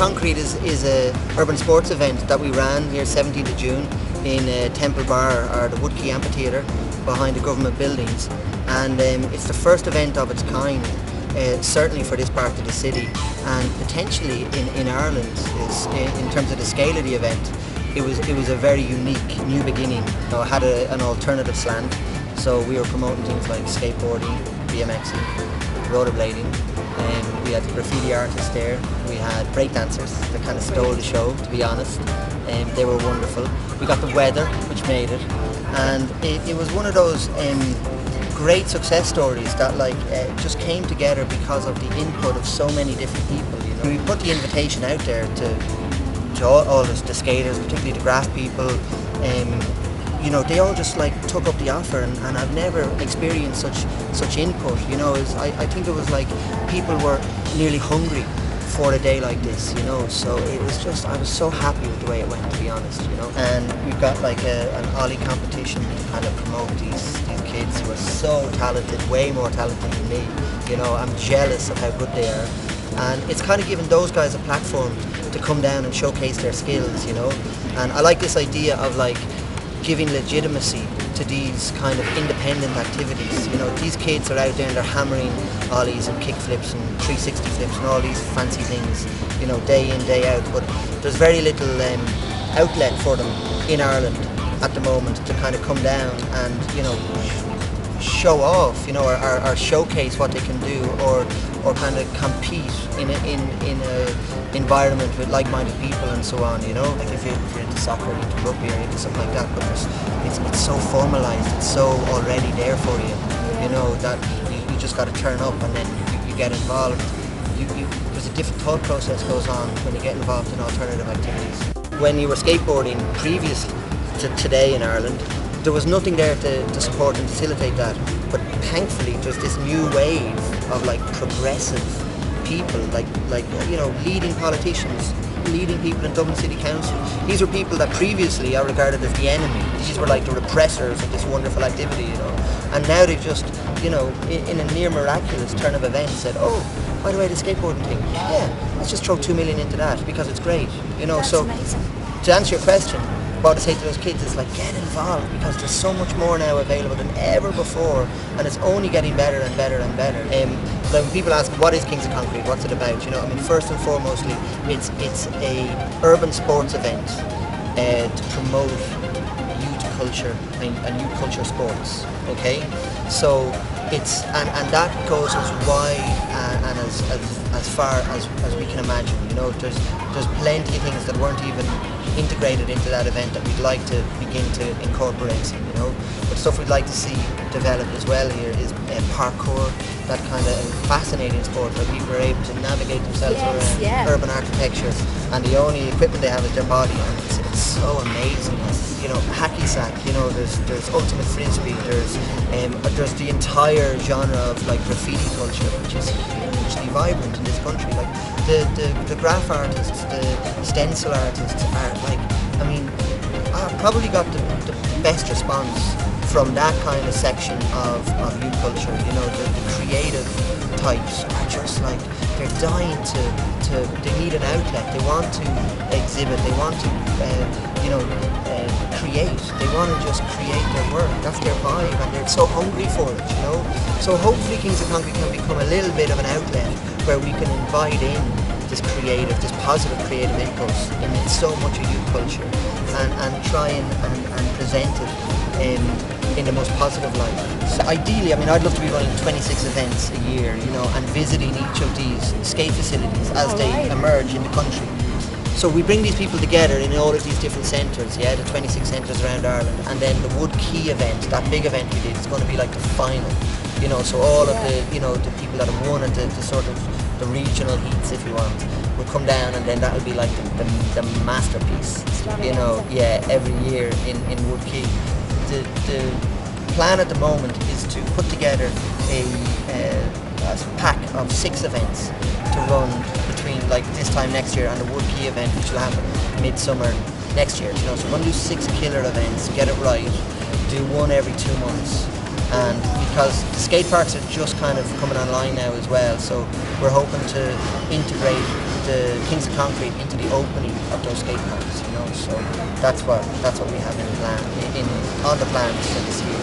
Concrete is a urban sports event that we ran here 17th of June in Temple Bar, or the Woodkey Amphitheatre, behind the government buildings, and it's the first event of its kind, certainly for this part of the city, and potentially in Ireland. In terms of the scale of the event, it was a very unique new beginning. You know, it had an alternative slant, so we were promoting things like skateboarding, BMXing, rollerblading, and we had graffiti artists there. We had breakdancers that kind of stole the show, to be honest. They were wonderful. We got the weather, which made it, and it was one of those great success stories that just came together because of the input of so many different people. You know, we put the invitation out there to all the skaters, particularly the graph people. You know, they all just took up the offer, and I've never experienced such input. You know, I think it was like people were nearly hungry for a day like this, you know, so it was just, I was so happy with the way it went, to be honest, you know. And we've got an ollie competition to kind of promote these kids who are so talented, way more talented than me, you know. I'm jealous of how good they are, and it's kind of given those guys a platform to come down and showcase their skills, you know. And I like this idea of giving legitimacy to these kind of independent activities. You know, these kids are out there and they're hammering ollies and kick flips and 360 flips and all these fancy things, you know, day in, day out, but there's very little outlet for them in Ireland at the moment to kind of come down and, you know, show off, you know, or showcase what they can do, or kind of compete in a environment with like-minded people and so on, you know. Like if you're into soccer, into rugby, or into something like that, but it's so formalised, it's so already there for you, you know, that you just got to turn up and then you get involved. There's a different thought process goes on when you get involved in alternative activities. When you were skateboarding previous to today in Ireland, there was nothing there to support and facilitate that, but thankfully there's this new wave of progressive people, you know, leading politicians, leading people in Dublin City Council. These were people that previously are regarded as the enemy. These were like the repressors of this wonderful activity, you know. And now they've just, you know, in a near miraculous turn of events said, oh, by the way, the skateboarding thing, yeah, let's just throw 2 million into that because it's great, you know. That's so amazing. To answer your question, what I say to those kids is get involved, because there's so much more now available than ever before, and it's only getting better and better and better. When people ask what is Kings of Concrete, what's it about, you know, I mean, first and foremostly, it's a urban sports event to promote youth culture and youth culture sports. Okay, so it's and that goes as wide and as far as we can imagine. You know, there's plenty of things that weren't even integrated into that event that we'd like to begin to incorporate, you know. But stuff we'd like to see develop as well here is parkour, that kind of fascinating sport where people are able to navigate themselves around urban architecture, and the only equipment they have is their body, and it's so amazing. You know, hacky sack, you know, there's ultimate frisbee, there's the entire genre of graffiti culture, which is hugely vibrant in this country. The graph artists, the stencil artists are I mean, I probably got the best response from that kind of section of youth culture. You know, the creative types are just they're dying they need an outlet, they want to exhibit, they want to create, they want to just create their work, that's their vibe, and they're so hungry for it, you know. So hopefully Kings of Concrete can become a little bit of an outlet where we can invite in this positive creative impulse in so much of youth culture, and try and present it in the most positive light. So ideally, I mean, I'd love to be running 26 events a year, you know, and visiting each of these skate facilities as they emerge in the country. So we bring these people together in all of these different centres, yeah, the 26 centres around Ireland, and then the Woodkey event, that big event we did, is going to be like the final, you know. So all of the, you know, the people that have won at the sort of the regional heats, if you want, will come down, and then that'll be like the masterpiece, you know, yeah, every year in Woodkey. The plan at the moment is to put together a pack of 6 events to run between this time next year and the Woodkey event, which will happen midsummer next year. You know, so we're going to do 6 killer events, get it right, do one every 2 months, and because the skate parks are just kind of coming online now as well, so we're hoping to integrate the Kings of Concrete into the opening of those skate parks, you know. So that's what we have in plan, on the plans for this year.